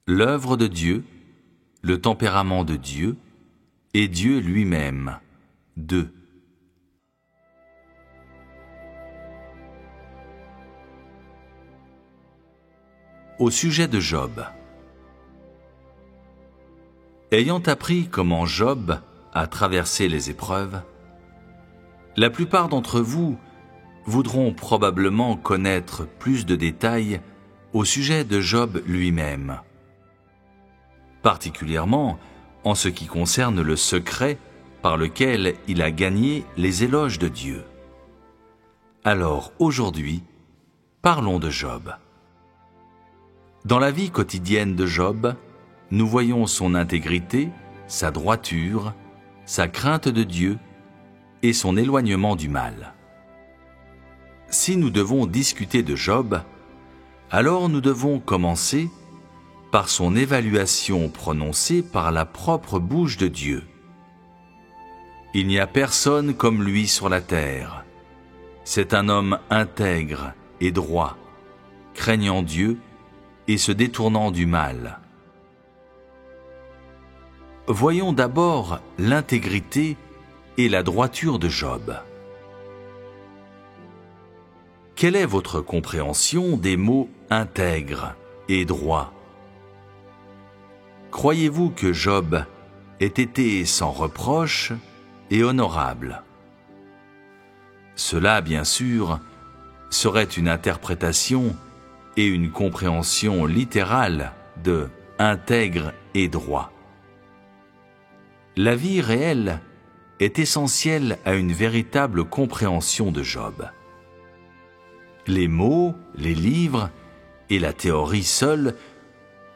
l'œuvre de Dieu, le tempérament de Dieu et Dieu lui-même. 2. Au sujet de Job. Ayant appris comment Job a traversé les épreuves, la plupart d'entre vous voudront probablement connaître plus de détails au sujet de Job lui-même, particulièrement en ce qui concerne le secret par lequel il a gagné les éloges de Dieu. Alors aujourd'hui, parlons de Job. Dans la vie quotidienne de Job, nous voyons son intégrité, sa droiture, sa crainte de Dieu et son éloignement du mal. Si nous devons discuter de Job, alors nous devons commencer par son évaluation prononcée par la propre bouche de Dieu. Il n'y a personne comme lui sur la terre. C'est un homme intègre et droit, craignant Dieu et se détournant du mal. Voyons d'abord l'intégrité et la droiture de Job. Quelle est votre compréhension des mots intègre et droit? Croyez-vous que Job ait été sans reproche et honorable? Cela, bien sûr, serait une interprétation et une compréhension littérale de intègre et droit. La vie réelle est essentielle à une véritable compréhension de Job. Les mots, les livres et la théorie seuls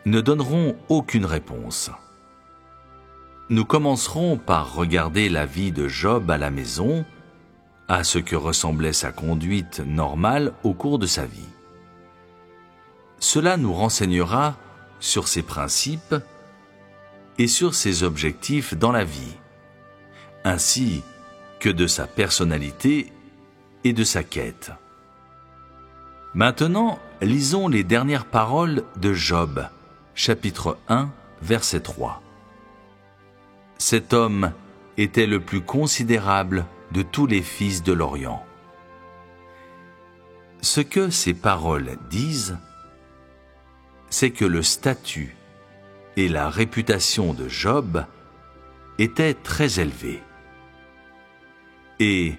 ne donneront aucune réponse. Nous commencerons par regarder la vie de Job à la maison, à ce que ressemblait sa conduite normale au cours de sa vie. Cela nous renseignera sur ses principes et sur ses objectifs dans la vie, ainsi que de sa personnalité et de sa quête. Maintenant, lisons les dernières paroles de Job, chapitre 1, verset 3. Cet homme était le plus considérable de tous les fils de l'Orient. Ce que ces paroles disent, c'est que le statut et la réputation de Job étaient très élevés. Et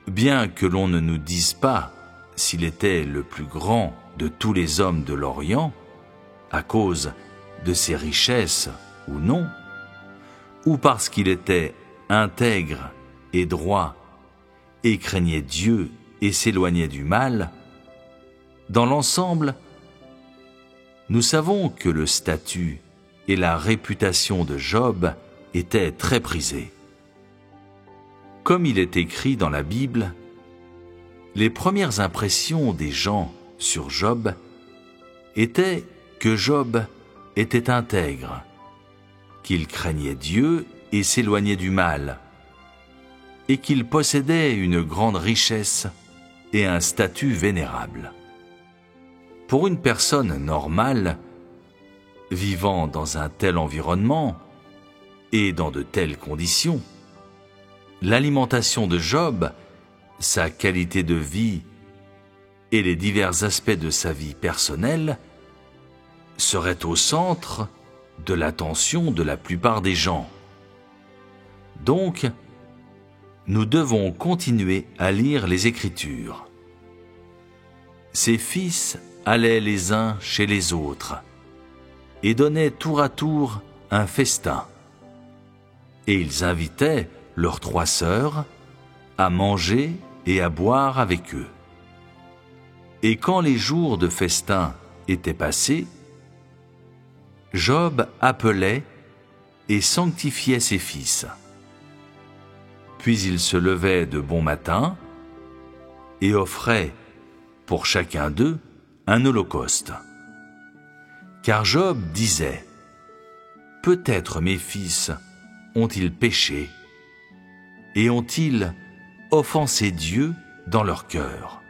bien que l'on ne nous dise pas s'il était le plus grand de tous les hommes de l'Orient, à cause de ses richesses ou non, ou parce qu'il était intègre et droit et craignait Dieu et s'éloignait du mal, dans l'ensemble, nous savons que le statut et la réputation de Job étaient très prisés. Comme il est écrit dans la Bible, les premières impressions des gens sur Job étaient que Job était intègre, qu'il craignait Dieu et s'éloignait du mal, et qu'il possédait une grande richesse et un statut vénérable. Pour une personne normale, vivant dans un tel environnement et dans de telles conditions, l'alimentation de Job, sa qualité de vie et les divers aspects de sa vie personnelle seraient au centre de l'attention de la plupart des gens. Donc, nous devons continuer à lire les Écritures. Ses fils allaient les uns chez les autres et donnaient tour à tour un festin. Et ils invitaient leurs 3 sœurs à manger et à boire avec eux. Et quand les jours de festin étaient passés, Job appelait et sanctifiait ses fils. Puis il se levait de bon matin et offrait pour chacun d'eux un holocauste. Car Job disait : « Peut-être mes fils ont-ils péché et ont-ils offensé Dieu dans leur cœur ?»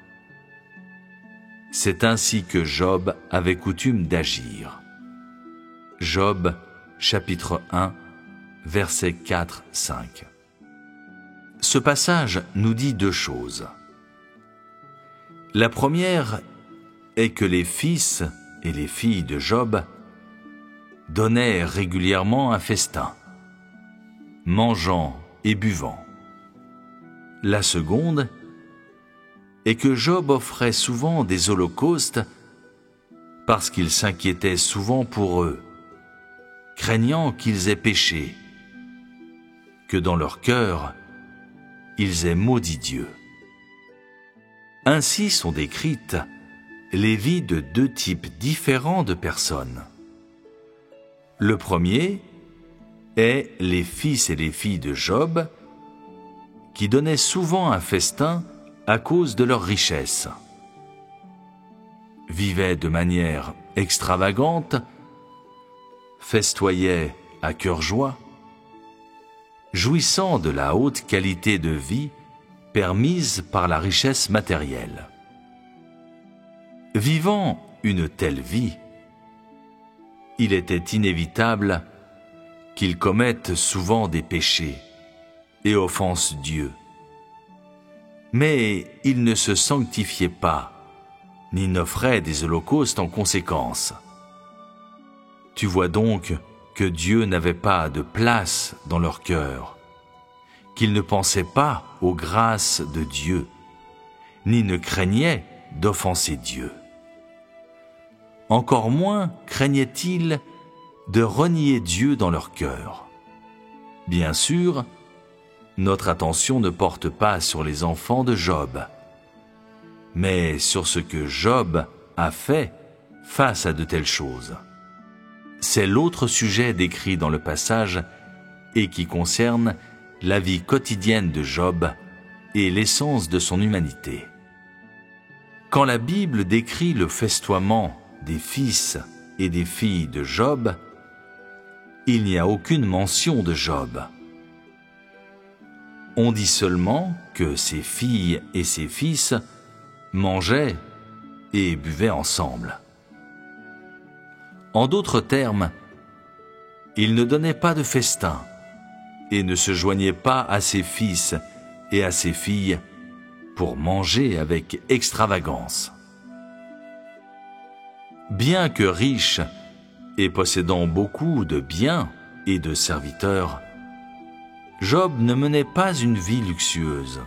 C'est ainsi que Job avait coutume d'agir. Job, chapitre 1, versets 4-5. Ce passage nous dit deux choses. La première est que les fils et les filles de Job donnaient régulièrement un festin, mangeant et buvant. La seconde est que Job offrait souvent des holocaustes parce qu'il s'inquiétait souvent pour eux, craignant qu'ils aient péché, que dans leur cœur, ils aient maudit Dieu. Ainsi sont décrites les vies de deux types différents de personnes. Le premier est les fils et les filles de Job qui donnaient souvent un festin à cause de leur richesse, vivaient de manière extravagante, festoyaient à cœur joie, jouissant de la haute qualité de vie permise par la richesse matérielle. Vivant une telle vie, il était inévitable qu'ils commettent souvent des péchés et offensent Dieu. Mais ils ne se sanctifiaient pas, ni n'offraient des holocaustes en conséquence. Tu vois donc que Dieu n'avait pas de place dans leur cœur, qu'ils ne pensaient pas aux grâces de Dieu, ni ne craignaient d'offenser Dieu. Encore moins craignaient-ils de renier Dieu dans leur cœur. Bien sûr, notre attention ne porte pas sur les enfants de Job, mais sur ce que Job a fait face à de telles choses. C'est l'autre sujet décrit dans le passage et qui concerne la vie quotidienne de Job et l'essence de son humanité. Quand la Bible décrit le festoiement des fils et des filles de Job, il n'y a aucune mention de Job. On dit seulement que ses filles et ses fils mangeaient et buvaient ensemble. En d'autres termes, il ne donnait pas de festin et ne se joignait pas à ses fils et à ses filles pour manger avec extravagance. Bien que riche et possédant beaucoup de biens et de serviteurs, Job ne menait pas une vie luxueuse.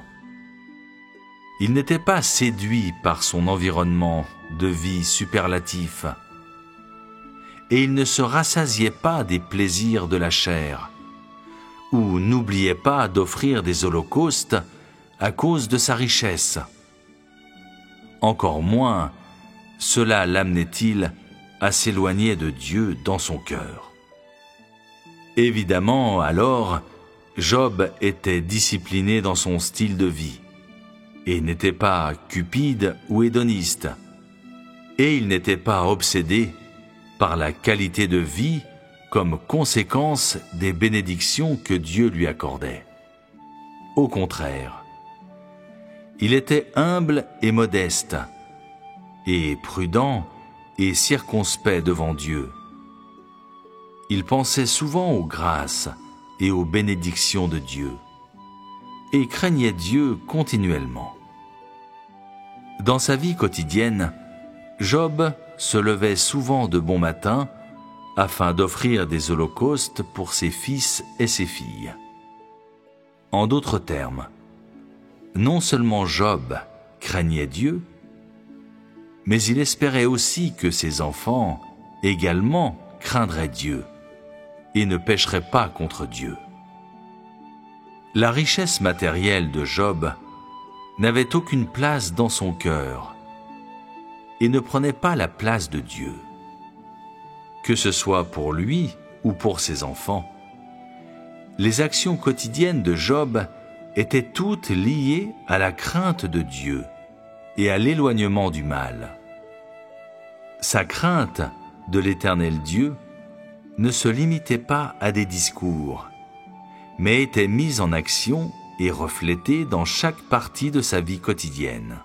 Il n'était pas séduit par son environnement de vie superlatif, et il ne se rassasiait pas des plaisirs de la chair, ou n'oubliait pas d'offrir des holocaustes à cause de sa richesse. Encore moins, cela l'amenait-il à s'éloigner de Dieu dans son cœur. Évidemment, alors, Job était discipliné dans son style de vie, et n'était pas cupide ou hédoniste, et il n'était pas obsédé par la qualité de vie comme conséquence des bénédictions que Dieu lui accordait. Au contraire, il était humble et modeste, et prudent et circonspect devant Dieu. Il pensait souvent aux grâces et aux bénédictions de Dieu, et craignait Dieu continuellement. Dans sa vie quotidienne, Job se levait souvent de bon matin afin d'offrir des holocaustes pour ses fils et ses filles. En d'autres termes, non seulement Job craignait Dieu, mais il espérait aussi que ses enfants également craindraient Dieu et ne pécheraient pas contre Dieu. La richesse matérielle de Job n'avait aucune place dans son cœur et ne prenait pas la place de Dieu. Que ce soit pour lui ou pour ses enfants, les actions quotidiennes de Job étaient toutes liées à la crainte de Dieu et à l'éloignement du mal. Sa crainte de l'Éternel Dieu ne se limitait pas à des discours, mais était mise en action et reflétée dans chaque partie de sa vie quotidienne.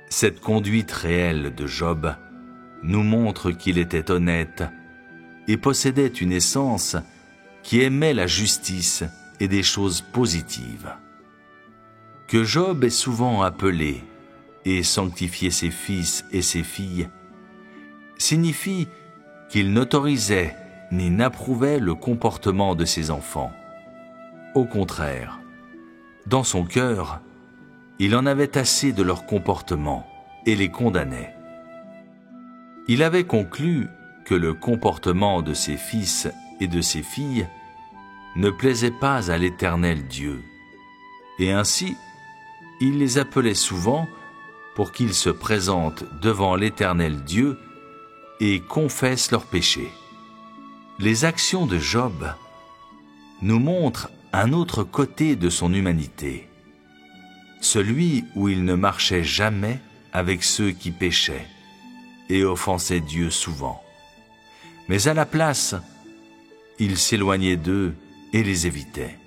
Cette conduite réelle de Job nous montre qu'il était honnête et possédait une essence qui aimait la justice et des choses positives. Que Job ait souvent appelé et sanctifié ses fils et ses filles signifie qu'il n'autorisait ni n'approuvait le comportement de ses enfants. Au contraire, dans son cœur, il en avait assez de leur comportement et les condamnait. Il avait conclu que le comportement de ses fils et de ses filles ne plaisait pas à l'Éternel Dieu, et ainsi il les appelait souvent pour qu'ils se présentent devant l'Éternel Dieu et confessent leurs péchés. Les actions de Job nous montrent un autre côté de son humanité, celui où il ne marchait jamais avec ceux qui péchaient et offensaient Dieu souvent. Mais à la place, il s'éloignait d'eux et les évitait.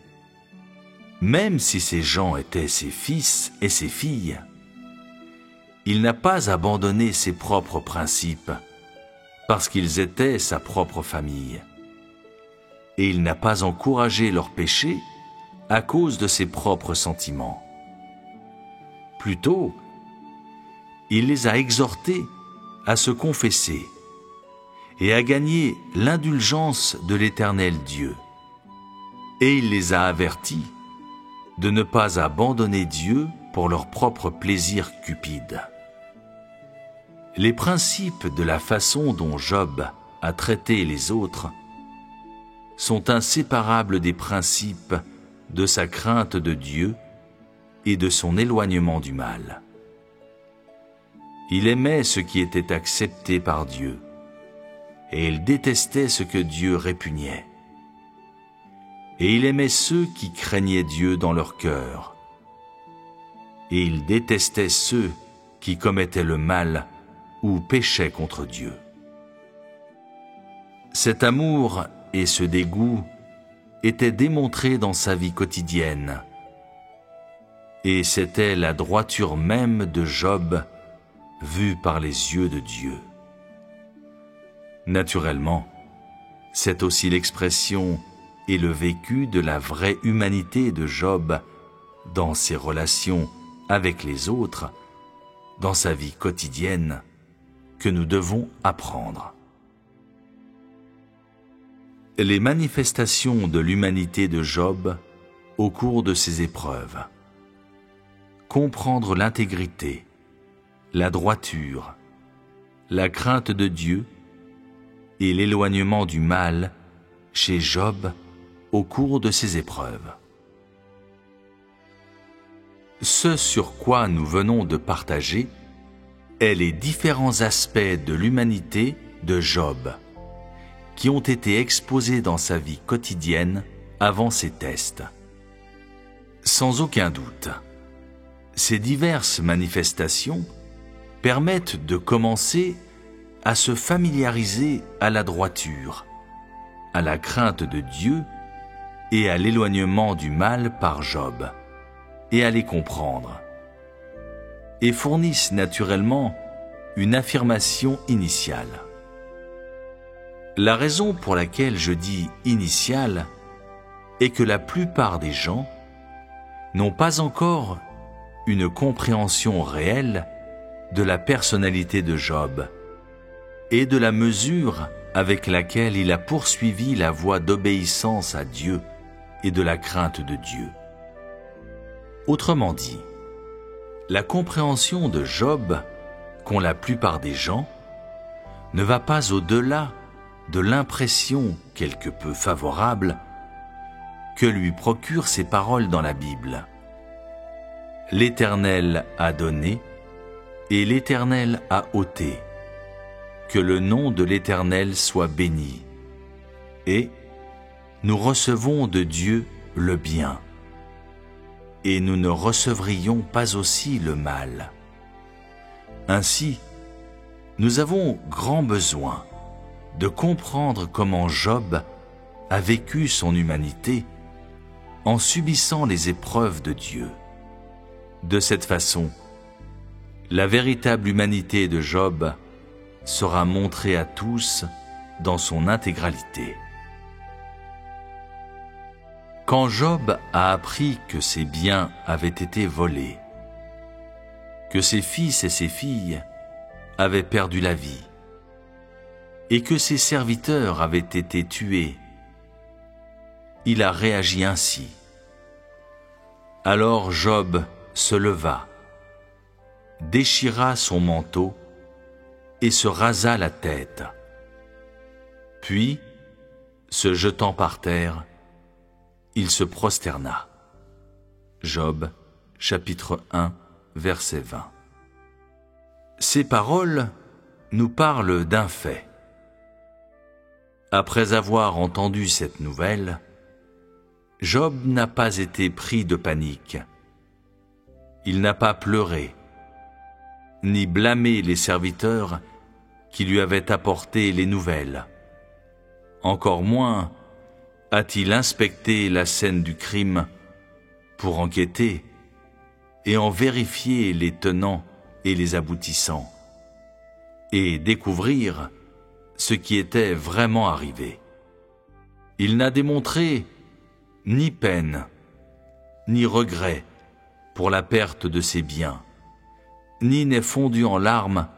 Même si ces gens étaient ses fils et ses filles, il n'a pas abandonné ses propres principes, parce qu'ils étaient sa propre famille. Et il n'a pas encouragé leurs péchés à cause de ses propres sentiments. Plutôt, il les a exhortés à se confesser et à gagner l'indulgence de l'Éternel Dieu. Et il les a avertis de ne pas abandonner Dieu pour leur propre plaisir cupide. Les principes de la façon dont Job a traité les autres sont inséparables des principes de sa crainte de Dieu et de son éloignement du mal. Il aimait ce qui était accepté par Dieu, et il détestait ce que Dieu répugnait. Et il aimait ceux qui craignaient Dieu dans leur cœur, et il détestait ceux qui commettaient le mal ou péchaient contre Dieu. Cet amour et ce dégoût étaient démontrés dans sa vie quotidienne, et c'était la droiture même de Job vue par les yeux de Dieu. Naturellement, c'est aussi l'expression et le vécu de la vraie humanité de Job dans ses relations avec les autres, dans sa vie quotidienne, que nous devons apprendre. Les manifestations de l'humanité de Job au cours de ces épreuves. Comprendre l'intégrité, la droiture, la crainte de Dieu et l'éloignement du mal chez Job au cours de ces épreuves. Ce sur quoi nous venons de partager est les différents aspects de l'humanité de Job qui ont été exposés dans sa vie quotidienne avant ces tests. Sans aucun doute, ces diverses manifestations permettent de commencer à se familiariser à la droiture, à la crainte de Dieu et à l'éloignement du mal par Job, et à les comprendre, et fournissent naturellement une affirmation initiale. La raison pour laquelle je dis initiale est que la plupart des gens n'ont pas encore une compréhension réelle de la personnalité de Job et de la mesure avec laquelle il a poursuivi la voie d'obéissance à Dieu et de la crainte de Dieu. Autrement dit, la compréhension de Job qu'ont la plupart des gens ne va pas au-delà de l'impression quelque peu favorable que lui procurent ces paroles dans la Bible. L'Éternel a donné et l'Éternel a ôté. Que le nom de l'Éternel soit béni. Et nous recevons de Dieu le bien. Et nous ne recevrions pas aussi le mal. Ainsi, nous avons grand besoin de comprendre comment Job a vécu son humanité en subissant les épreuves de Dieu. De cette façon, la véritable humanité de Job sera montrée à tous dans son intégralité. Quand Job a appris que ses biens avaient été volés, que ses fils et ses filles avaient perdu la vie, et que ses serviteurs avaient été tués, il a réagi ainsi. Alors Job se leva, déchira son manteau et se rasa la tête. Puis, se jetant par terre, il se prosterna. Job, chapitre 1, verset 20. Ces paroles nous parlent d'un fait. Après avoir entendu cette nouvelle, Job n'a pas été pris de panique. Il n'a pas pleuré, ni blâmé les serviteurs qui lui avaient apporté les nouvelles. Encore moins a-t-il inspecté la scène du crime pour enquêter et en vérifier les tenants et les aboutissants, et découvrir ce qui était vraiment arrivé. Il n'a démontré ni peine, ni regret pour la perte de ses biens, ni n'est fondu en larmes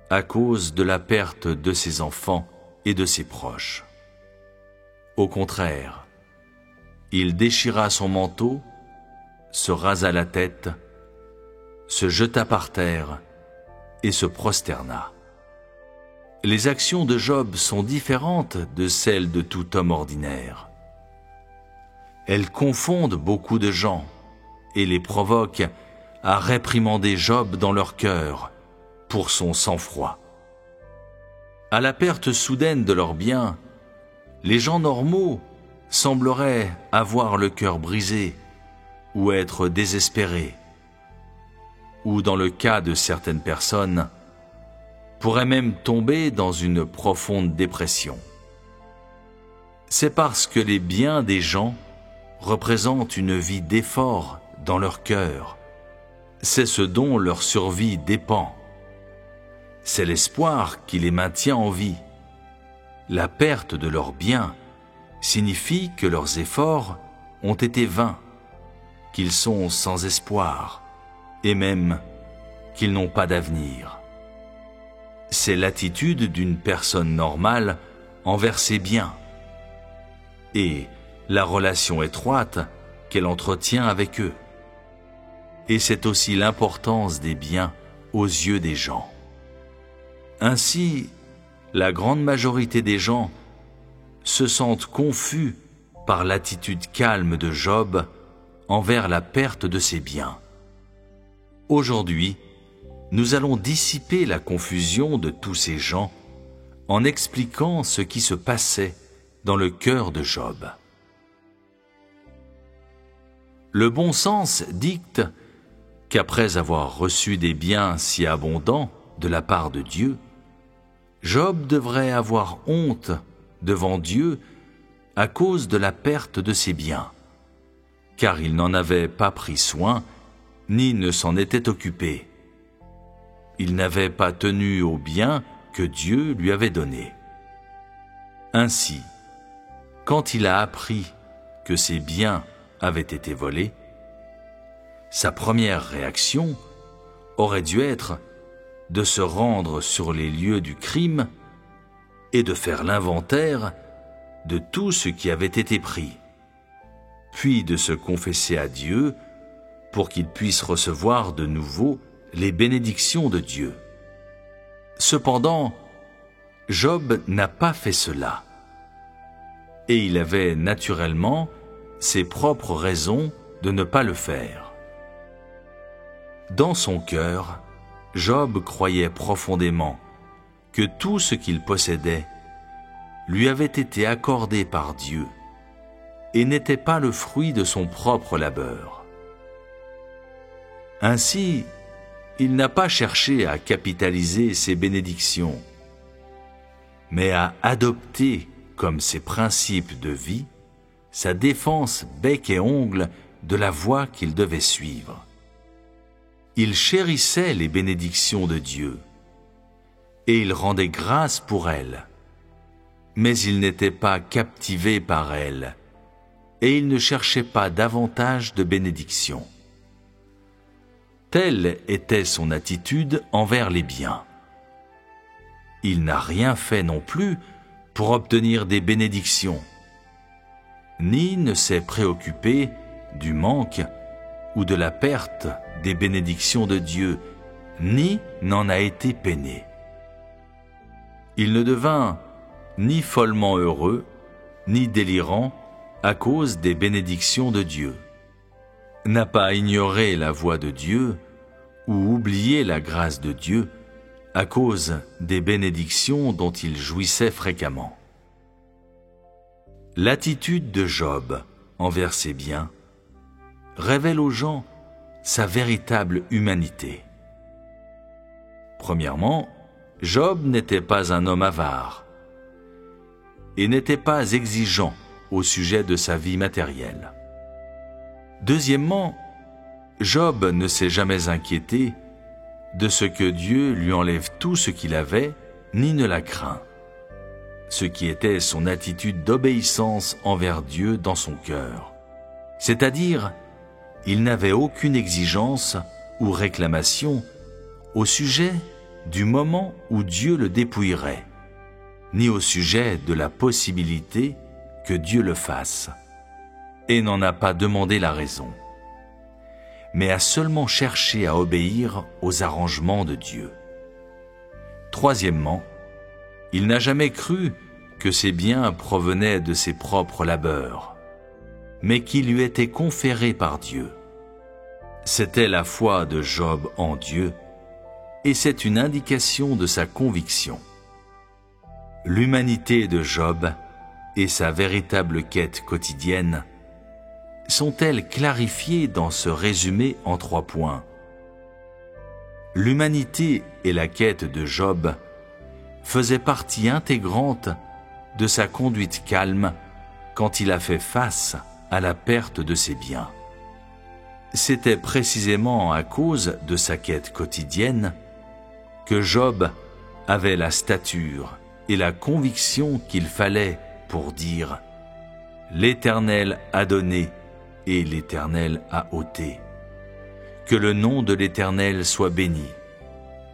à cause de la perte de ses enfants et de ses proches. Au contraire, il déchira son manteau, se rasa la tête, se jeta par terre et se prosterna. Les actions de Job sont différentes de celles de tout homme ordinaire. Elles confondent beaucoup de gens et les provoquent à réprimander Job dans leur cœur pour son sang-froid. À la perte soudaine de leurs biens, les gens normaux sembleraient avoir le cœur brisé ou être désespérés, ou dans le cas de certaines personnes, pourraient même tomber dans une profonde dépression. C'est parce que les biens des gens représentent une vie d'effort dans leur cœur. C'est ce dont leur survie dépend. C'est l'espoir qui les maintient en vie. La perte de leurs biens signifie que leurs efforts ont été vains, qu'ils sont sans espoir, et même qu'ils n'ont pas d'avenir. C'est l'attitude d'une personne normale envers ses biens, et la relation étroite qu'elle entretient avec eux. Et c'est aussi l'importance des biens aux yeux des gens. Ainsi, la grande majorité des gens se sentent confus par l'attitude calme de Job envers la perte de ses biens. Aujourd'hui, nous allons dissiper la confusion de tous ces gens en expliquant ce qui se passait dans le cœur de Job. Le bon sens dicte qu'après avoir reçu des biens si abondants de la part de Dieu, Job devrait avoir honte devant Dieu à cause de la perte de ses biens, car il n'en avait pas pris soin, ni ne s'en était occupé. Il n'avait pas tenu aux biens que Dieu lui avait donnés. Ainsi, quand il a appris que ses biens avaient été volés, sa première réaction aurait dû être de se rendre sur les lieux du crime et de faire l'inventaire de tout ce qui avait été pris, puis de se confesser à Dieu pour qu'il puisse recevoir de nouveau les bénédictions de Dieu. Cependant, Job n'a pas fait cela, et il avait naturellement ses propres raisons de ne pas le faire. Dans son cœur, Job croyait profondément que tout ce qu'il possédait lui avait été accordé par Dieu et n'était pas le fruit de son propre labeur. Ainsi, il n'a pas cherché à capitaliser ses bénédictions, mais à adopter comme ses principes de vie sa défense bec et ongle de la voie qu'il devait suivre. Il chérissait les bénédictions de Dieu et il rendait grâce pour elles, mais il n'était pas captivé par elle, et il ne cherchait pas davantage de bénédiction. Telle était son attitude envers les biens. Il n'a rien fait non plus pour obtenir des bénédictions, ni ne s'est préoccupé du manque ou de la perte des bénédictions de Dieu, ni n'en a été peiné. Il ne devint ni follement heureux, ni délirant à cause des bénédictions de Dieu, n'a pas ignoré la voix de Dieu ou oublié la grâce de Dieu à cause des bénédictions dont il jouissait fréquemment. L'attitude de Job envers ses biens révèle aux gens sa véritable humanité. Premièrement, Job n'était pas un homme avare et n'était pas exigeant au sujet de sa vie matérielle. Deuxièmement, Job ne s'est jamais inquiété de ce que Dieu lui enlève tout ce qu'il avait, ni ne l'a craint, ce qui était son attitude d'obéissance envers Dieu dans son cœur. C'est-à-dire, il n'avait aucune exigence ou réclamation au sujet du moment où Dieu le dépouillerait, ni au sujet de la possibilité que Dieu le fasse, et n'en a pas demandé la raison, mais a seulement cherché à obéir aux arrangements de Dieu. Troisièmement, il n'a jamais cru que ses biens provenaient de ses propres labeurs, mais qui lui étaient conférés par Dieu. C'était la foi de Job en Dieu, et c'est une indication de sa conviction. L'humanité de Job et sa véritable quête quotidienne sont-elles clarifiées dans ce résumé en 3 points. L'humanité et la quête de Job faisaient partie intégrante de sa conduite calme quand il a fait face à la perte de ses biens. C'était précisément à cause de sa quête quotidienne que Job avait la stature et la conviction qu'il fallait pour dire « L'Éternel a donné et l'Éternel a ôté. Que le nom de l'Éternel soit béni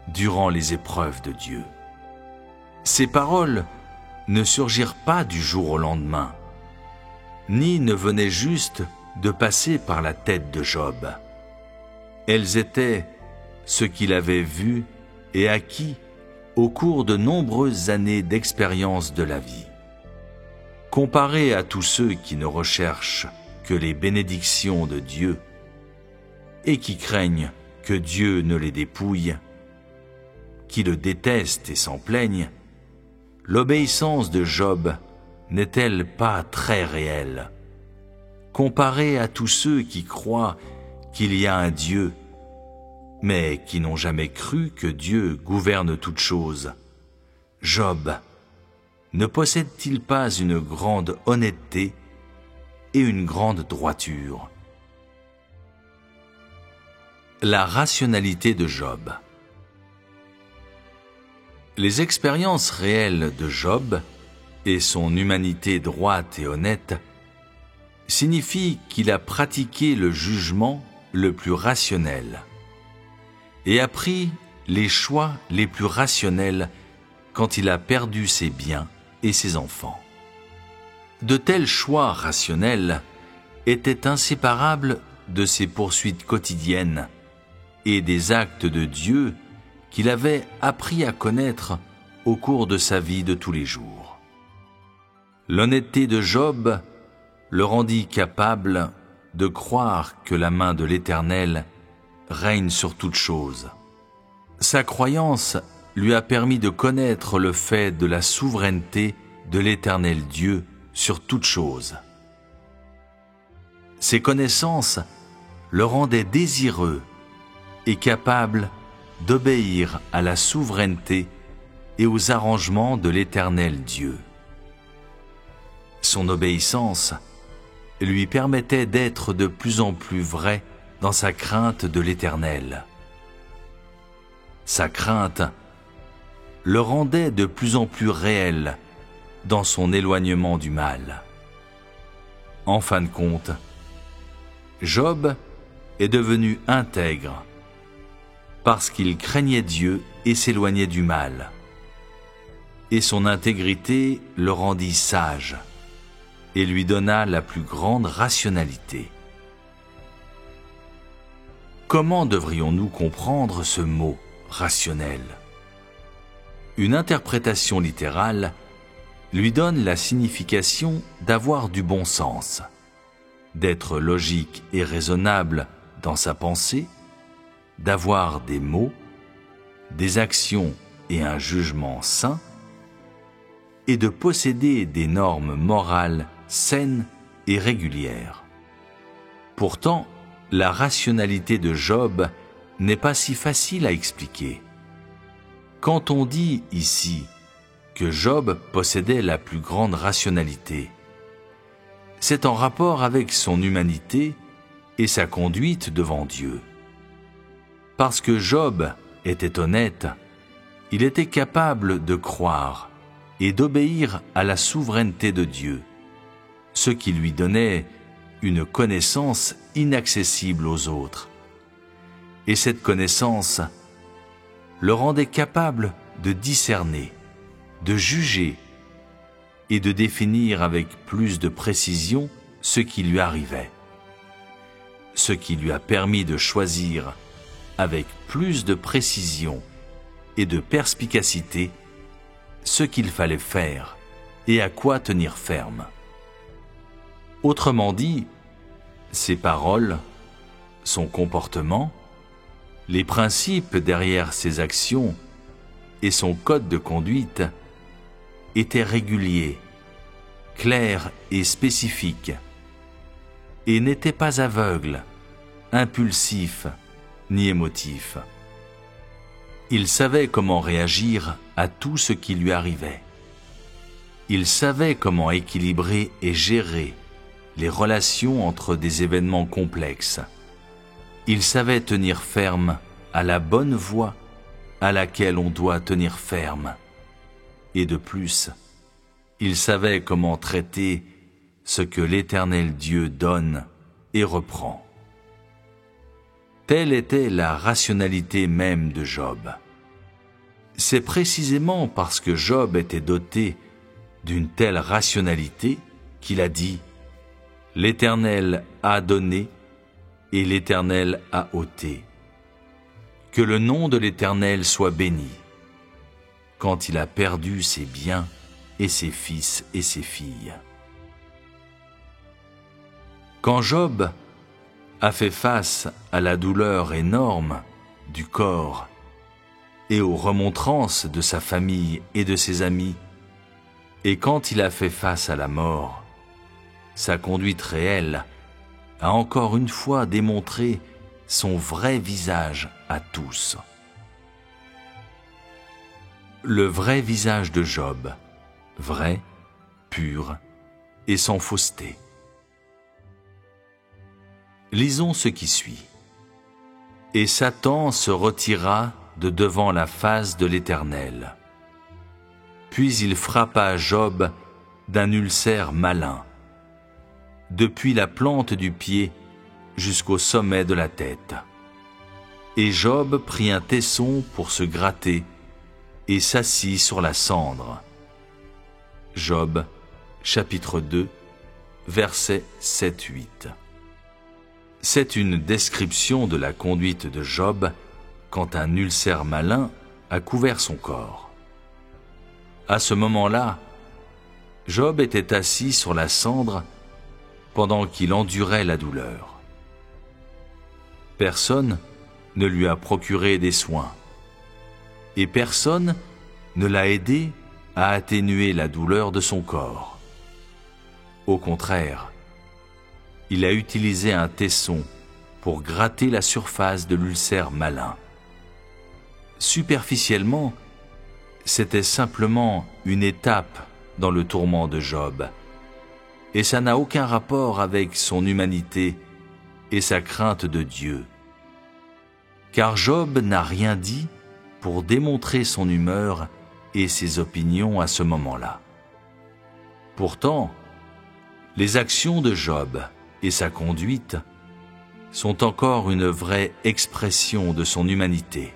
durant les épreuves de Dieu. » Ces paroles ne surgirent pas du jour au lendemain, ni ne venaient juste de passer par la tête de Job. Elles étaient ce qu'il avait vu et acquis au cours de nombreuses années d'expérience de la vie. Comparé à tous ceux qui ne recherchent que les bénédictions de Dieu et qui craignent que Dieu ne les dépouille, qui le détestent et s'en plaignent, l'obéissance de Job n'est-elle pas très réelle? Comparé à tous ceux qui croient qu'il y a un Dieu, mais qui n'ont jamais cru que Dieu gouverne toutes choses, Job ne possède-t-il pas une grande honnêteté et une grande droiture? La rationalité de Job. Les expériences réelles de Job et son humanité droite et honnête signifient qu'il a pratiqué le jugement le plus rationnel et a pris les choix les plus rationnels quand il a perdu ses biens et ses enfants. De tels choix rationnels étaient inséparables de ses poursuites quotidiennes et des actes de Dieu qu'il avait appris à connaître au cours de sa vie de tous les jours. L'honnêteté de Job le rendit capable de croire que la main de l'Éternel règne sur toutes choses. Sa croyance lui a permis de connaître le fait de la souveraineté de l'Éternel Dieu sur toutes choses. Ces connaissances le rendaient désireux et capable d'obéir à la souveraineté et aux arrangements de l'Éternel Dieu. Son obéissance lui permettait d'être de plus en plus vrai dans sa crainte de l'Éternel. Sa crainte le rendait de plus en plus réel dans son éloignement du mal. En fin de compte, Job est devenu intègre parce qu'il craignait Dieu et s'éloignait du mal. Et son intégrité le rendit sage et lui donna la plus grande rationalité. Comment devrions-nous comprendre ce mot « rationnel » ? Une interprétation littérale lui donne la signification d'avoir du bon sens, d'être logique et raisonnable dans sa pensée, d'avoir des mots, des actions et un jugement sain, et de posséder des normes morales saines et régulières. Pourtant, la rationalité de Job n'est pas si facile à expliquer. Quand on dit ici que Job possédait la plus grande rationalité, c'est en rapport avec son humanité et sa conduite devant Dieu. Parce que Job était honnête, il était capable de croire et d'obéir à la souveraineté de Dieu, ce qui lui donnait une connaissance inaccessible aux autres. Et cette connaissance le rendait capable de discerner, de juger et de définir avec plus de précision ce qui lui arrivait, ce qui lui a permis de choisir avec plus de précision et de perspicacité ce qu'il fallait faire et à quoi tenir ferme. Autrement dit, ses paroles, son comportement, les principes derrière ses actions et son code de conduite étaient réguliers, clairs et spécifiques, et n'étaient pas aveugles, impulsifs ni émotifs. Il savait comment réagir à tout ce qui lui arrivait. Il savait comment équilibrer et gérer les relations entre des événements complexes. Il savait tenir ferme à la bonne voie à laquelle on doit tenir ferme. Et de plus, il savait comment traiter ce que l'Éternel Dieu donne et reprend. Telle était la rationalité même de Job. C'est précisément parce que Job était doté d'une telle rationalité qu'il a dit « L'Éternel a donné et l'Éternel a ôté. Que le nom de l'Éternel soit béni. Quand il a perdu ses biens et ses fils et ses filles. » Quand Job a fait face à la douleur énorme du corps et aux remontrances de sa famille et de ses amis, et quand il a fait face à la mort, sa conduite réelle a encore une fois démontré son vrai visage à tous. Le vrai visage de Job, vrai, pur et sans fausseté. Lisons ce qui suit. « Et Satan se retira de devant la face de l'Éternel. Puis il frappa Job d'un ulcère malin, depuis la plante du pied jusqu'au sommet de la tête. Et Job prit un tesson pour se gratter et s'assit sur la cendre. » Job, chapitre 2, versets 7-8. C'est une description de la conduite de Job quand un ulcère malin a couvert son corps. À ce moment-là, Job était assis sur la cendre pendant qu'il endurait la douleur. Personne ne lui a procuré des soins, et personne ne l'a aidé à atténuer la douleur de son corps. Au contraire, il a utilisé un tesson pour gratter la surface de l'ulcère malin. Superficiellement, c'était simplement une étape dans le tourment de Job, et ça n'a aucun rapport avec son humanité et sa crainte de Dieu. Car Job n'a rien dit pour démontrer son humeur et ses opinions à ce moment-là. Pourtant, les actions de Job et sa conduite sont encore une vraie expression de son humanité.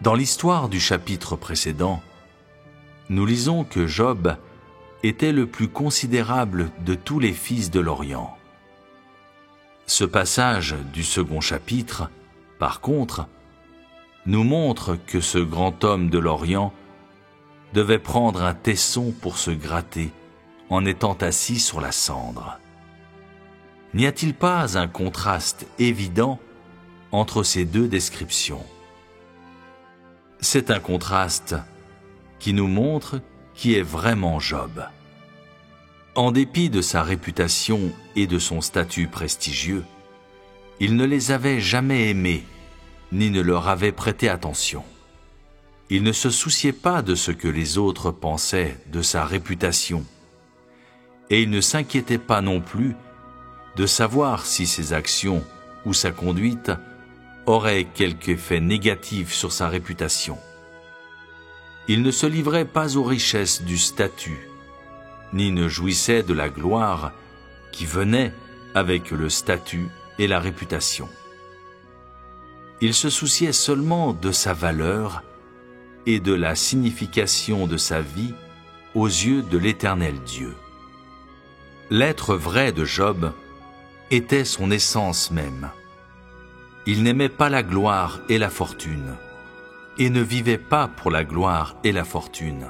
Dans l'histoire du chapitre précédent, nous lisons que Job était le plus considérable de tous les fils de l'Orient. Ce passage du second chapitre, par contre, nous montre que ce grand homme de l'Orient devait prendre un tesson pour se gratter en étant assis sur la cendre. N'y a-t-il pas un contraste évident entre ces deux descriptions? C'est un contraste qui nous montre qui est vraiment Job. En dépit de sa réputation et de son statut prestigieux, il ne les avait jamais aimés, ni ne leur avait prêté attention. Il ne se souciait pas de ce que les autres pensaient de sa réputation, et il ne s'inquiétait pas non plus de savoir si ses actions ou sa conduite auraient quelque effet négatif sur sa réputation. Il ne se livrait pas aux richesses du statut, ni ne jouissait de la gloire qui venait avec le statut et la réputation. Il se souciait seulement de sa valeur et de la signification de sa vie aux yeux de l'Éternel Dieu. L'être vrai de Job était son essence même. Il n'aimait pas la gloire et la fortune, et ne vivait pas pour la gloire et la fortune.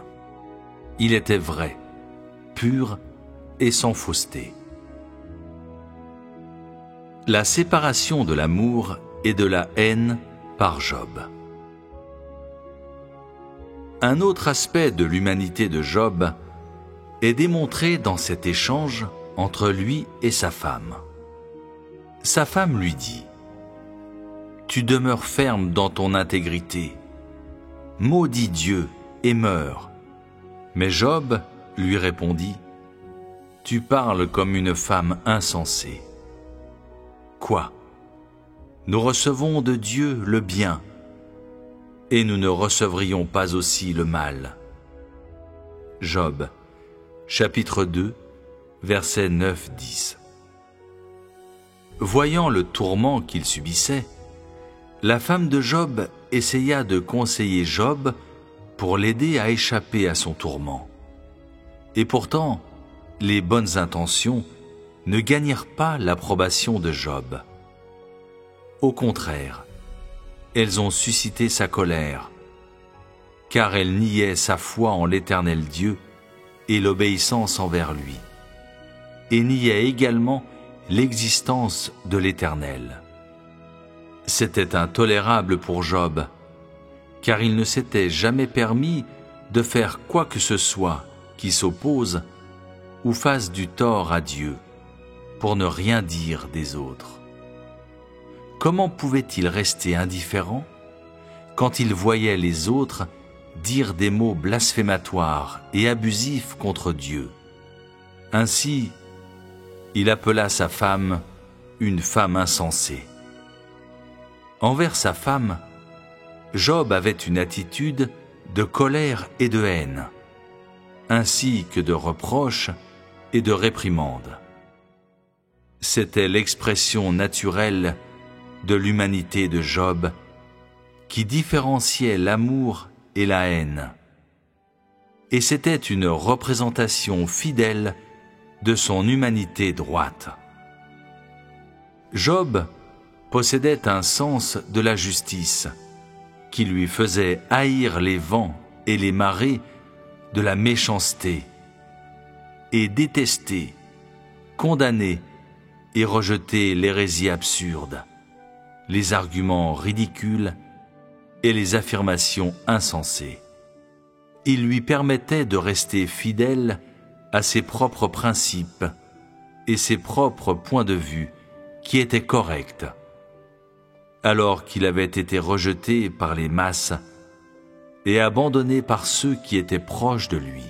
Il était vrai, pur et sans fausseté. La séparation de l'amour et de la haine par Job. Un autre aspect de l'humanité de Job est démontré dans cet échange entre lui et sa femme. Sa femme lui dit : « Tu demeures ferme dans ton intégrité. Maudis Dieu et meurs. » Mais Job lui répondit : « Tu parles comme une femme insensée. Quoi ? Nous recevons de Dieu le bien, et nous ne recevrions pas aussi le mal. » Job, chapitre 2, versets 9-10. Voyant le tourment qu'il subissait, la femme de Job essaya de conseiller Job pour l'aider à échapper à son tourment. Et pourtant, les bonnes intentions ne gagnèrent pas l'approbation de Job. Au contraire, elles ont suscité sa colère, car elle niait sa foi en l'Éternel Dieu et l'obéissance envers lui, et niait également l'existence de l'Éternel. C'était intolérable pour Job, car il ne s'était jamais permis de faire quoi que ce soit qui s'oppose ou fasse du tort à Dieu, pour ne rien dire des autres. Comment pouvait-il rester indifférent quand il voyait les autres dire des mots blasphématoires et abusifs contre Dieu? Ainsi, il appela sa femme une femme insensée. Envers sa femme, Job avait une attitude de colère et de haine, ainsi que de reproches et de réprimandes. C'était l'expression naturelle de l'humanité de Job qui différenciait l'amour et la haine. Et c'était une représentation fidèle de son humanité droite. Job possédait un sens de la justice qui lui faisait haïr les vents et les marées de la méchanceté et détester, condamner et rejeter l'hérésie absurde, les arguments ridicules et les affirmations insensées. Il lui permettait de rester fidèle à ses propres principes et ses propres points de vue qui étaient corrects, alors qu'il avait été rejeté par les masses et abandonné par ceux qui étaient proches de lui.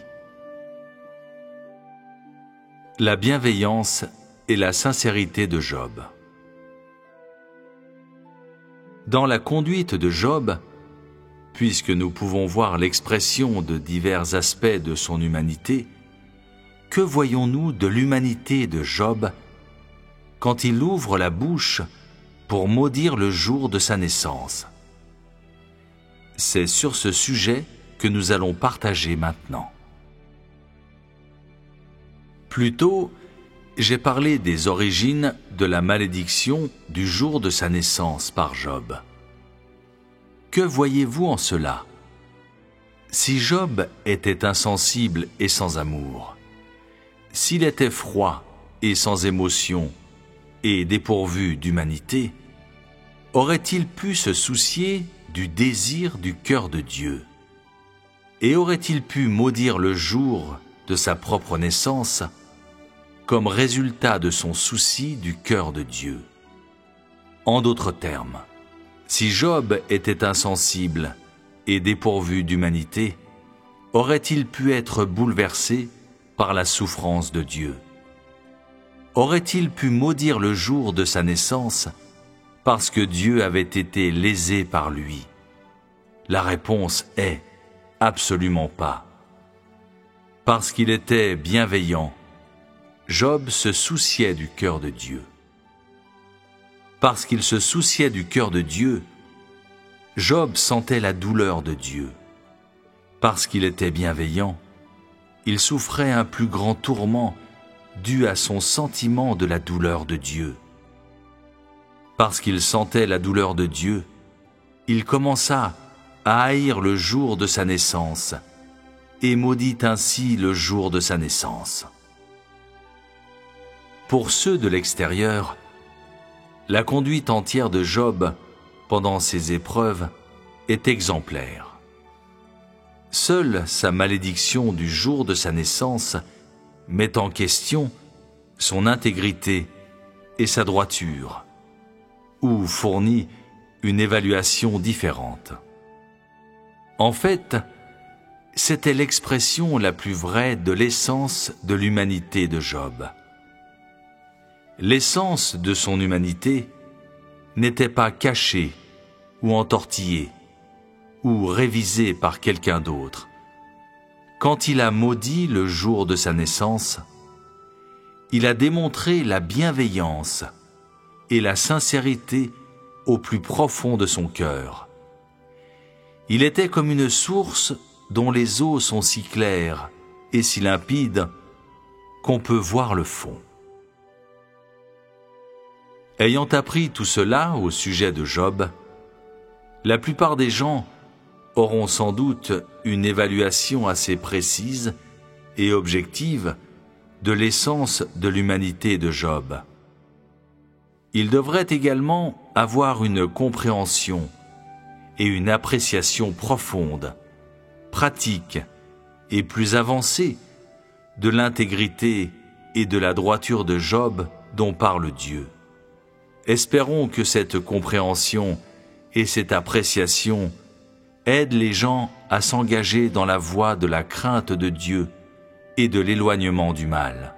La bienveillance et la sincérité de Job. Dans la conduite de Job, puisque nous pouvons voir l'expression de divers aspects de son humanité, que voyons-nous de l'humanité de Job quand il ouvre la bouche pour maudire le jour de sa naissance? C'est sur ce sujet que nous allons partager maintenant. Plus tôt, j'ai parlé des origines de la malédiction du jour de sa naissance par Job. Que voyez-vous en cela? Si Job était insensible et sans amour, s'il était froid et sans émotion et dépourvu d'humanité, aurait-il pu se soucier du désir du cœur de Dieu? Et aurait-il pu maudire le jour de sa propre naissance comme résultat de son souci du cœur de Dieu? En d'autres termes, si Job était insensible et dépourvu d'humanité, aurait-il pu être bouleversé par la souffrance de Dieu? Aurait-il pu maudire le jour de sa naissance parce que Dieu avait été lésé par lui? La réponse est absolument pas. Parce qu'il était bienveillant, Job se souciait du cœur de Dieu. Parce qu'il se souciait du cœur de Dieu, Job sentait la douleur de Dieu. Parce qu'il était bienveillant, il souffrait un plus grand tourment dû à son sentiment de la douleur de Dieu. Parce qu'il sentait la douleur de Dieu, il commença à haïr le jour de sa naissance et maudit ainsi le jour de sa naissance. Pour ceux de l'extérieur, la conduite entière de Job pendant ces épreuves est exemplaire. Seule sa malédiction du jour de sa naissance met en question son intégrité et sa droiture, ou fournit une évaluation différente. En fait, c'était l'expression la plus vraie de l'essence de l'humanité de Job. L'essence de son humanité n'était pas cachée ou entortillée ou révisée par quelqu'un d'autre. Quand il a maudit le jour de sa naissance, il a démontré la bienveillance et la sincérité au plus profond de son cœur. Il était comme une source dont les eaux sont si claires et si limpides qu'on peut voir le fond. Ayant appris tout cela au sujet de Job, la plupart des gens auront sans doute une évaluation assez précise et objective de l'essence de l'humanité de Job. Ils devraient également avoir une compréhension et une appréciation profonde, pratique et plus avancée de l'intégrité et de la droiture de Job dont parle Dieu. Espérons que cette compréhension et cette appréciation aident les gens à s'engager dans la voie de la crainte de Dieu et de l'éloignement du mal.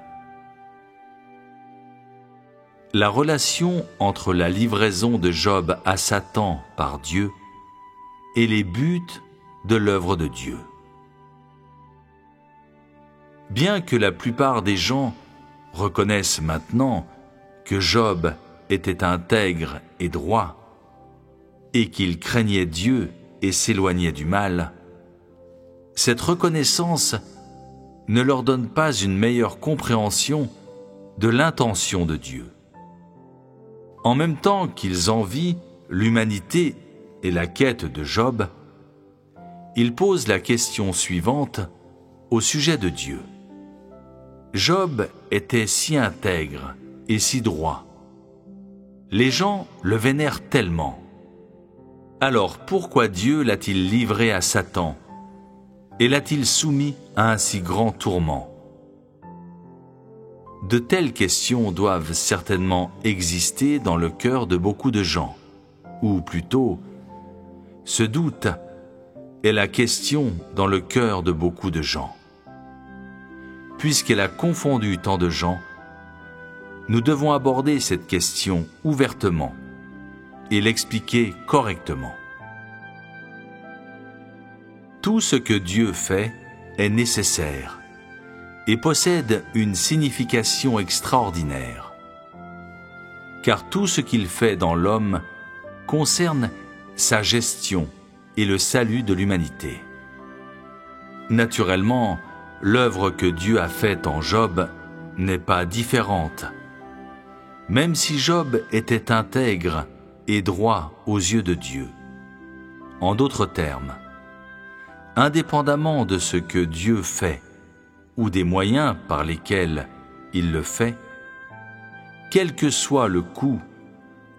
La relation entre la livraison de Job à Satan par Dieu et les buts de l'œuvre de Dieu. Bien que la plupart des gens reconnaissent maintenant que Job était intègre et droit, et qu'il craignait Dieu et s'éloignait du mal, cette reconnaissance ne leur donne pas une meilleure compréhension de l'intention de Dieu. En même temps qu'ils envient l'humanité et la quête de Job, ils posent la question suivante au sujet de Dieu. Job était si intègre et si droit. Les gens le vénèrent tellement. Alors pourquoi Dieu l'a-t-il livré à Satan et l'a-t-il soumis à un si grand tourment? De telles questions doivent certainement exister dans le cœur de beaucoup de gens, ou plutôt, ce doute est la question dans le cœur de beaucoup de gens. Puisqu'elle a confondu tant de gens, nous devons aborder cette question ouvertement et l'expliquer correctement. Tout ce que Dieu fait est nécessaire et possède une signification extraordinaire. Car tout ce qu'il fait dans l'homme concerne sa gestion et le salut de l'humanité. Naturellement, l'œuvre que Dieu a faite en Job n'est pas différente. Même si Job était intègre et droit aux yeux de Dieu. En d'autres termes, indépendamment de ce que Dieu fait ou des moyens par lesquels il le fait, quel que soit le coût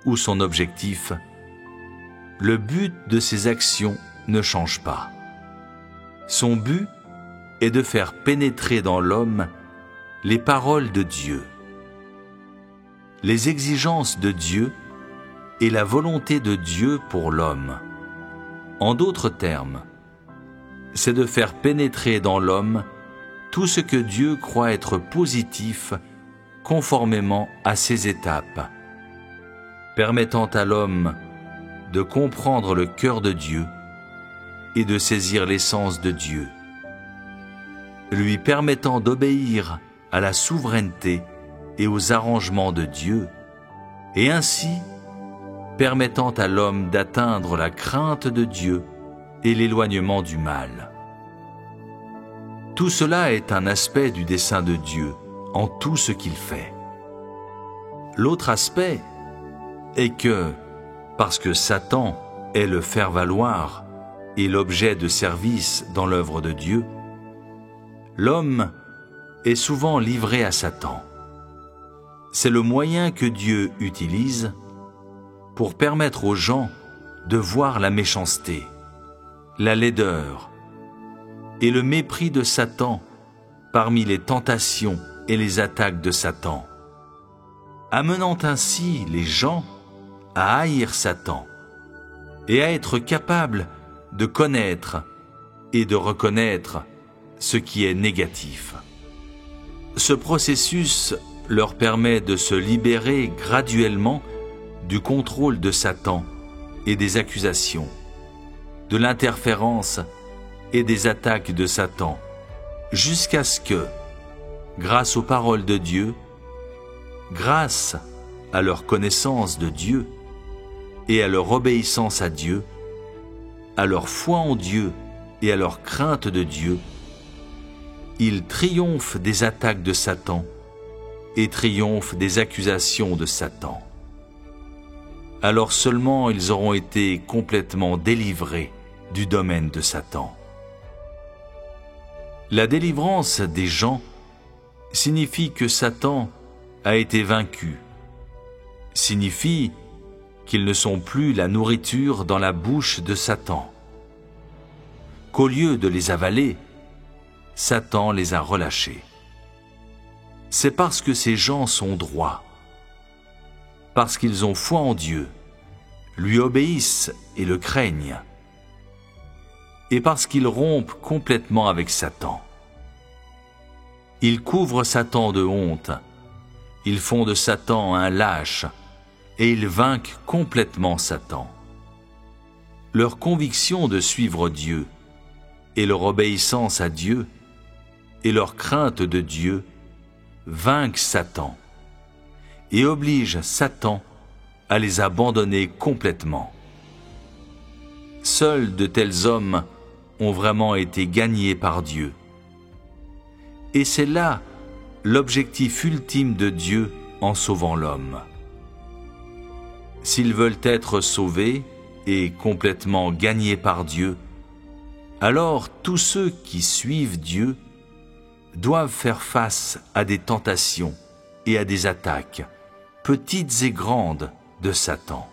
ou son objectif, le but de ses actions ne change pas. Son but est de faire pénétrer dans l'homme les paroles de Dieu, les exigences de Dieu et la volonté de Dieu pour l'homme. En d'autres termes, c'est de faire pénétrer dans l'homme tout ce que Dieu croit être positif conformément à ses étapes, permettant à l'homme de comprendre le cœur de Dieu et de saisir l'essence de Dieu, lui permettant d'obéir à la souveraineté et aux arrangements de Dieu, et ainsi permettant à l'homme d'atteindre la crainte de Dieu et l'éloignement du mal. Tout cela est un aspect du dessein de Dieu en tout ce qu'il fait. L'autre aspect est que, parce que Satan est le faire-valoir et l'objet de service dans l'œuvre de Dieu, l'homme est souvent livré à Satan. C'est le moyen que Dieu utilise pour permettre aux gens de voir la méchanceté, la laideur et le mépris de Satan parmi les tentations et les attaques de Satan, amenant ainsi les gens à haïr Satan et à être capables de connaître et de reconnaître ce qui est négatif. Ce processus leur permet de se libérer graduellement du contrôle de Satan et des accusations, de l'interférence et des attaques de Satan, jusqu'à ce que, grâce aux paroles de Dieu, grâce à leur connaissance de Dieu et à leur obéissance à Dieu, à leur foi en Dieu et à leur crainte de Dieu, ils triomphent des attaques de Satan et triomphent des accusations de Satan. Alors seulement ils auront été complètement délivrés du domaine de Satan. La délivrance des gens signifie que Satan a été vaincu, signifie qu'ils ne sont plus la nourriture dans la bouche de Satan, qu'au lieu de les avaler, Satan les a relâchés. C'est parce que ces gens sont droits, parce qu'ils ont foi en Dieu, lui obéissent et le craignent, et parce qu'ils rompent complètement avec Satan. Ils couvrent Satan de honte, ils font de Satan un lâche, et ils vainquent complètement Satan. Leur conviction de suivre Dieu, et leur obéissance à Dieu, et leur crainte de Dieu, vainquent Satan, et obligent Satan à les abandonner complètement. Seuls de tels hommes ont vraiment été gagnés par Dieu. Et c'est là l'objectif ultime de Dieu en sauvant l'homme. S'ils veulent être sauvés et complètement gagnés par Dieu, alors tous ceux qui suivent Dieu doivent faire face à des tentations et à des attaques, petites et grandes, de Satan.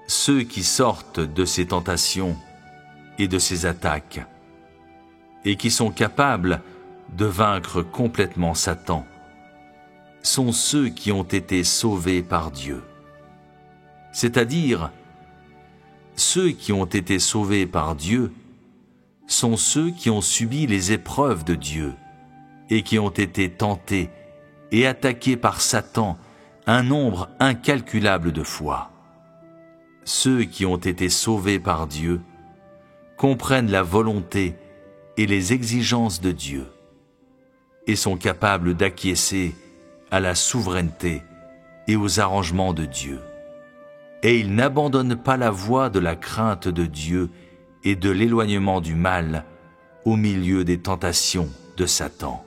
Ceux qui sortent de ces tentations et de ces attaques, et qui sont capables de vaincre complètement Satan, sont ceux qui ont été sauvés par Dieu. C'est-à-dire, ceux qui ont été sauvés par Dieu sont ceux qui ont subi les épreuves de Dieu et qui ont été tentés et attaqués par Satan un nombre incalculable de fois. Ceux qui ont été sauvés par Dieu comprennent la volonté et les exigences de Dieu. et sont capables d'acquiescer à la souveraineté et aux arrangements de Dieu. Et ils n'abandonnent pas la voie de la crainte de Dieu et de l'éloignement du mal au milieu des tentations de Satan.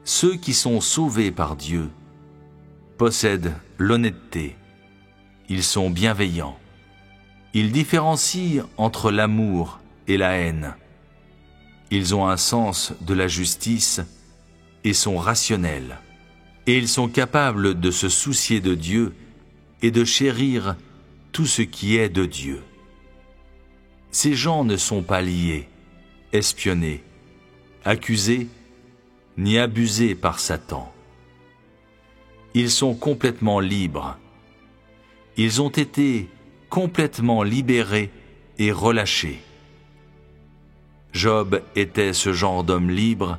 Ceux qui sont sauvés par Dieu possèdent l'honnêteté, ils sont bienveillants, ils différencient entre l'amour et la haine, ils ont un sens de la justice et sont rationnels, et ils sont capables de se soucier de Dieu et de chérir tout ce qui est de Dieu. Ces gens ne sont pas liés, espionnés, accusés, ni abusés par Satan. Ils sont complètement libres. Ils ont été complètement libérés et relâchés. Job était ce genre d'homme libre,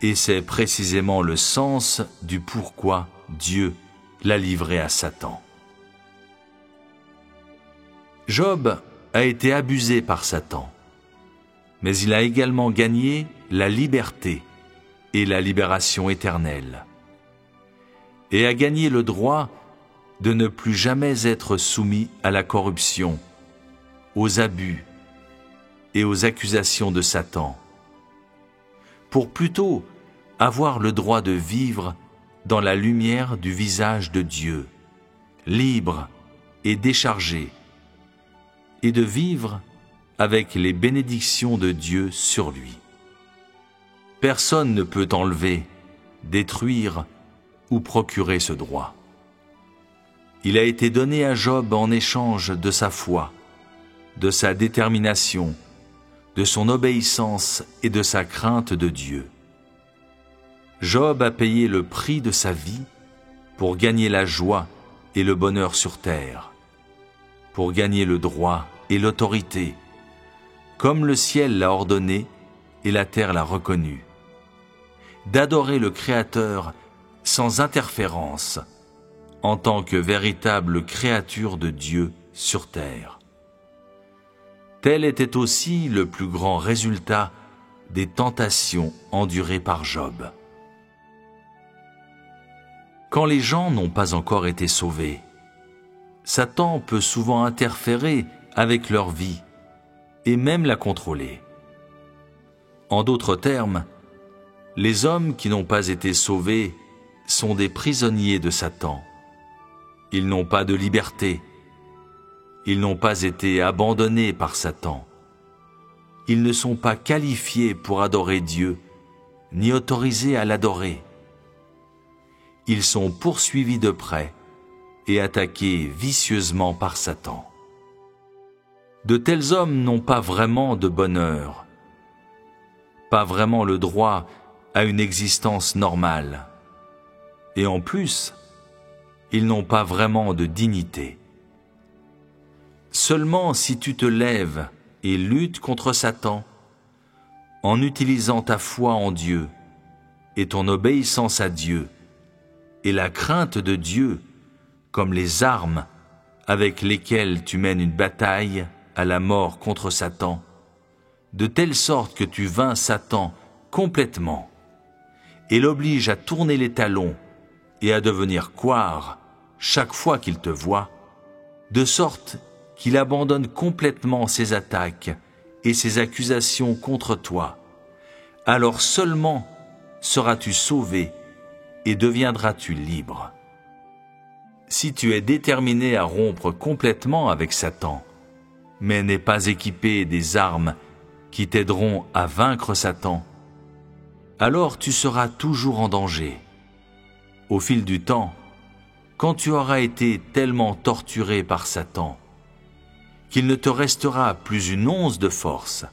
et c'est précisément le sens du pourquoi Dieu l'a livré à Satan. Job a été abusé par Satan, mais il a également gagné la liberté et la libération éternelle, et a gagné le droit de ne plus jamais être soumis à la corruption, aux abus et aux accusations de Satan, pour plutôt avoir le droit de vivre dans la lumière du visage de Dieu, libre et déchargé, et de vivre avec les bénédictions de Dieu sur lui. Personne ne peut enlever, détruire ou procurer ce droit. Il a été donné à Job en échange de sa foi, de sa détermination, de son obéissance et de sa crainte de Dieu. Job a payé le prix de sa vie pour gagner la joie et le bonheur sur terre, pour gagner le droit et l'autorité, comme le ciel l'a ordonné et la terre l'a reconnu, d'adorer le Créateur sans interférence, en tant que véritable créature de Dieu sur terre. Tel était aussi le plus grand résultat des tentations endurées par Job. Quand les gens n'ont pas encore été sauvés, Satan peut souvent interférer avec leur vie et même la contrôler. En d'autres termes, les hommes qui n'ont pas été sauvés sont des prisonniers de Satan. Ils n'ont pas de liberté. Ils n'ont pas été abandonnés par Satan. Ils ne sont pas qualifiés pour adorer Dieu, ni autorisés à l'adorer. Ils sont poursuivis de près et attaqués vicieusement par Satan. De tels hommes n'ont pas vraiment de bonheur, pas vraiment le droit à une existence normale. Et en plus, ils n'ont pas vraiment de dignité. Seulement si tu te lèves et luttes contre Satan, en utilisant ta foi en Dieu et ton obéissance à Dieu et la crainte de Dieu comme les armes avec lesquelles tu mènes une bataille à la mort contre Satan, de telle sorte que tu vains Satan complètement et l'obliges à tourner les talons et à devenir couard chaque fois qu'il te voit, de sorte qu'il abandonne complètement ses attaques et ses accusations contre toi, alors seulement seras-tu sauvé et deviendras-tu libre. Si tu es déterminé à rompre complètement avec Satan, mais n'es pas équipé des armes qui t'aideront à vaincre Satan, alors tu seras toujours en danger. Au fil du temps, quand tu auras été tellement torturé par Satan qu'il ne te restera plus une once de force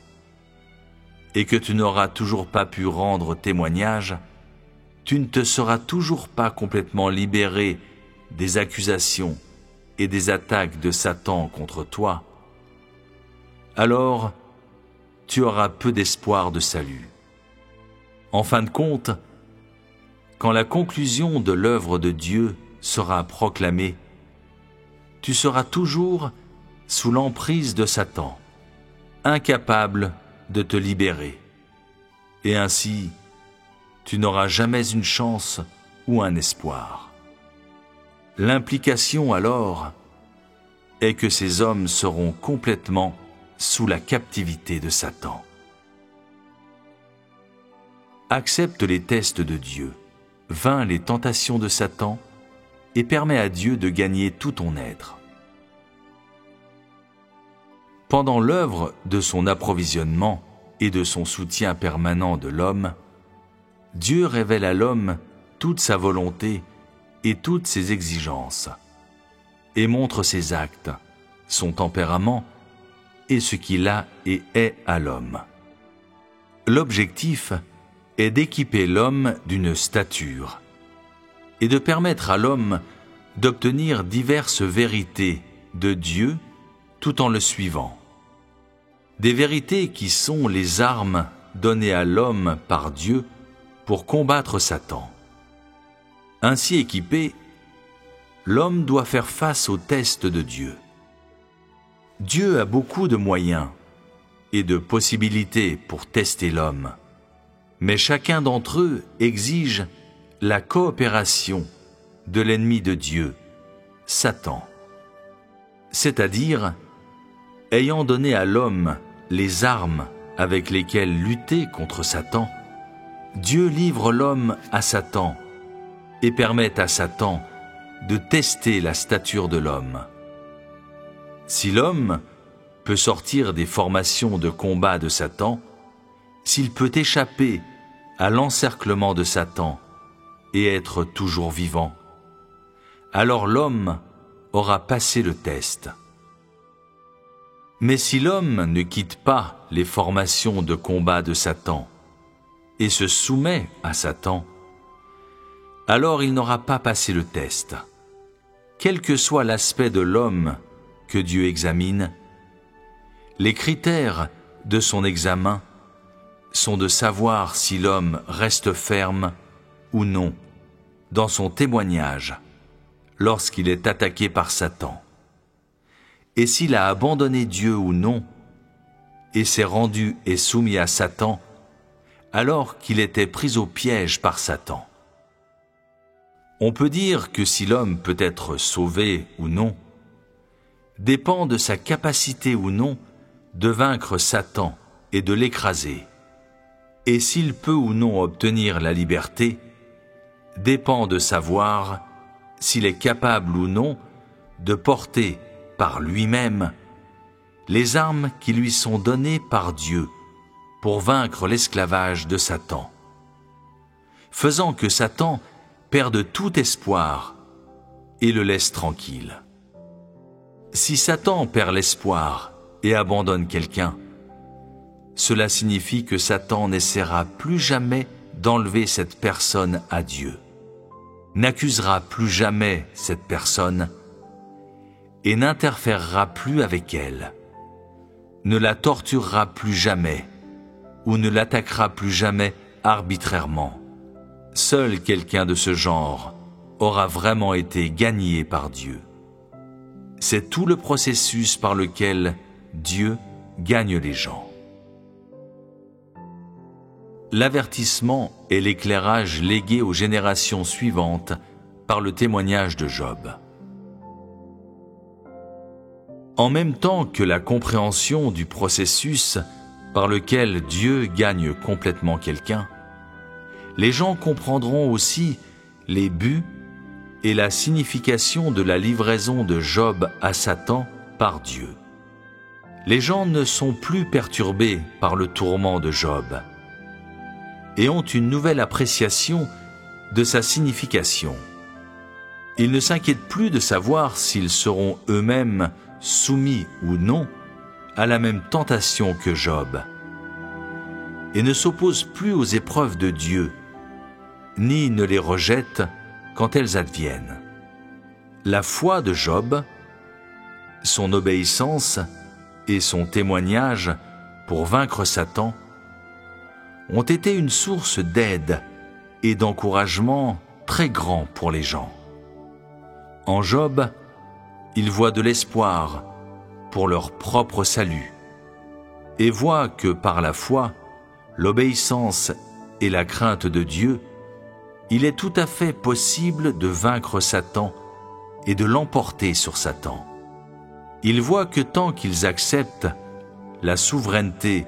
et que tu n'auras toujours pas pu rendre témoignage, tu ne te seras toujours pas complètement libéré des accusations et des attaques de Satan contre toi, alors tu auras peu d'espoir de salut. En fin de compte, quand la conclusion de l'œuvre de Dieu sera proclamée, tu seras toujours sous l'emprise de Satan, incapable de te libérer. Et ainsi, tu n'auras jamais une chance ou un espoir. L'implication alors est que ces hommes seront complètement sous la captivité de Satan. Accepte les tests de Dieu, vainc les tentations de Satan et permets à Dieu de gagner tout ton être. Pendant l'œuvre de son approvisionnement et de son soutien permanent de l'homme, Dieu révèle à l'homme toute sa volonté et toutes ses exigences, et montre ses actes, son tempérament et ce qu'il a et est à l'homme. L'objectif est d'équiper l'homme d'une stature et de permettre à l'homme d'obtenir diverses vérités de Dieu tout en le suivant. Des vérités qui sont les armes données à l'homme par Dieu pour combattre Satan. Ainsi équipé, l'homme doit faire face aux tests de Dieu. Dieu a beaucoup de moyens et de possibilités pour tester l'homme, mais chacun d'entre eux exige la coopération de l'ennemi de Dieu, Satan. C'est-à-dire, ayant donné à l'homme les armes avec lesquelles lutter contre Satan, Dieu livre l'homme à Satan et permet à Satan de tester la stature de l'homme. Si l'homme peut sortir des formations de combat de Satan, s'il peut échapper à l'encerclement de Satan et être toujours vivant, alors l'homme aura passé le test. Mais si l'homme ne quitte pas les formations de combat de Satan et se soumet à Satan, alors il n'aura pas passé le test. Quel que soit l'aspect de l'homme que Dieu examine, les critères de son examen sont de savoir si l'homme reste ferme ou non dans son témoignage lorsqu'il est attaqué par Satan, et s'il a abandonné Dieu ou non, et s'est rendu et soumis à Satan, alors qu'il était pris au piège par Satan. On peut dire que si l'homme peut être sauvé ou non, dépend de sa capacité ou non de vaincre Satan et de l'écraser, et s'il peut ou non obtenir la liberté, dépend de savoir s'il est capable ou non de porter par lui-même les armes qui lui sont données par Dieu pour vaincre l'esclavage de Satan, faisant que Satan perde tout espoir et le laisse tranquille. Si Satan perd l'espoir et abandonne quelqu'un, cela signifie que Satan n'essaiera plus jamais d'enlever cette personne à Dieu, n'accusera plus jamais cette personne et n'interférera plus avec elle, ne la torturera plus jamais ou ne l'attaquera plus jamais arbitrairement. Seul quelqu'un de ce genre aura vraiment été gagné par Dieu. C'est tout le processus par lequel Dieu gagne les gens. L'avertissement est l'éclairage légué aux générations suivantes par le témoignage de Job. En même temps que la compréhension du processus par lequel Dieu gagne complètement quelqu'un, les gens comprendront aussi les buts et la signification de la livraison de Job à Satan par Dieu. Les gens ne sont plus perturbés par le tourment de Job et ont une nouvelle appréciation de sa signification. Ils ne s'inquiètent plus de savoir s'ils seront eux-mêmes soumis ou non à la même tentation que Job, et ne s'opposent plus aux épreuves de Dieu, ni ne les rejettent quand elles adviennent. La foi de Job, son obéissance et son témoignage pour vaincre Satan ont été une source d'aide et d'encouragement très grand pour les gens. En Job, ils voient de l'espoir pour leur propre salut et voient que par la foi, l'obéissance et la crainte de Dieu, il est tout à fait possible de vaincre Satan et de l'emporter sur Satan. Ils voient que tant qu'ils acceptent la souveraineté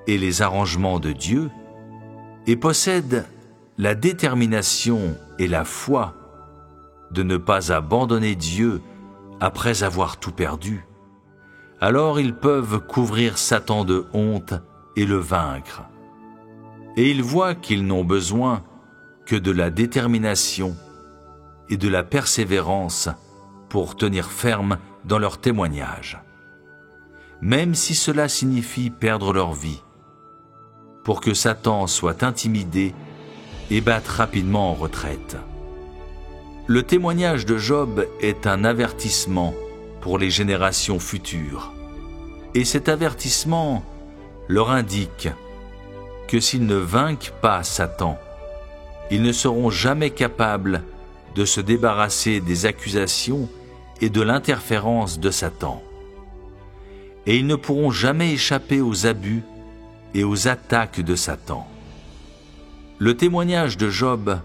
et les arrangements de Dieu et possèdent la détermination et la foi de ne pas abandonner Dieu après avoir tout perdu, alors ils peuvent couvrir Satan de honte et le vaincre. Et ils voient qu'ils n'ont besoin que de la détermination et de la persévérance pour tenir ferme dans leur témoignage, même si cela signifie perdre leur vie, pour que Satan soit intimidé et batte rapidement en retraite. Le témoignage de Job est un avertissement pour les générations futures, et cet avertissement leur indique que s'ils ne vainquent pas Satan, ils ne seront jamais capables de se débarrasser des accusations et de l'interférence de Satan. Et ils ne pourront jamais échapper aux abus et aux attaques de Satan. Le témoignage de Job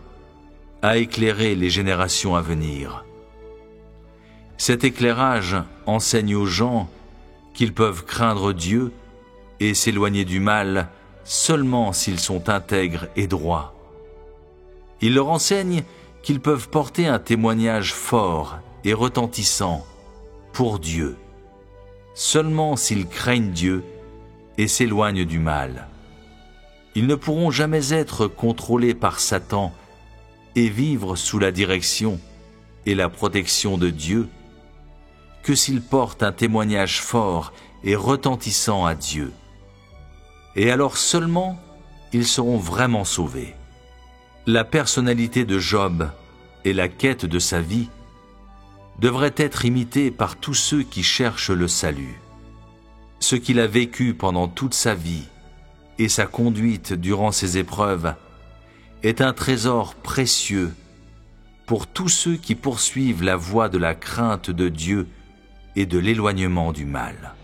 a éclairé les générations à venir. Cet éclairage enseigne aux gens qu'ils peuvent craindre Dieu et s'éloigner du mal seulement s'ils sont intègres et droits. Il leur enseigne qu'ils peuvent porter un témoignage fort et retentissant pour Dieu, seulement s'ils craignent Dieu et s'éloignent du mal. Ils ne pourront jamais être contrôlés par Satan et vivre sous la direction et la protection de Dieu que s'ils portent un témoignage fort et retentissant à Dieu. Et alors seulement ils seront vraiment sauvés. La personnalité de Job et la quête de sa vie devraient être imitées par tous ceux qui cherchent le salut. Ce qu'il a vécu pendant toute sa vie et sa conduite durant ses épreuves est un trésor précieux pour tous ceux qui poursuivent la voie de la crainte de Dieu et de l'éloignement du mal.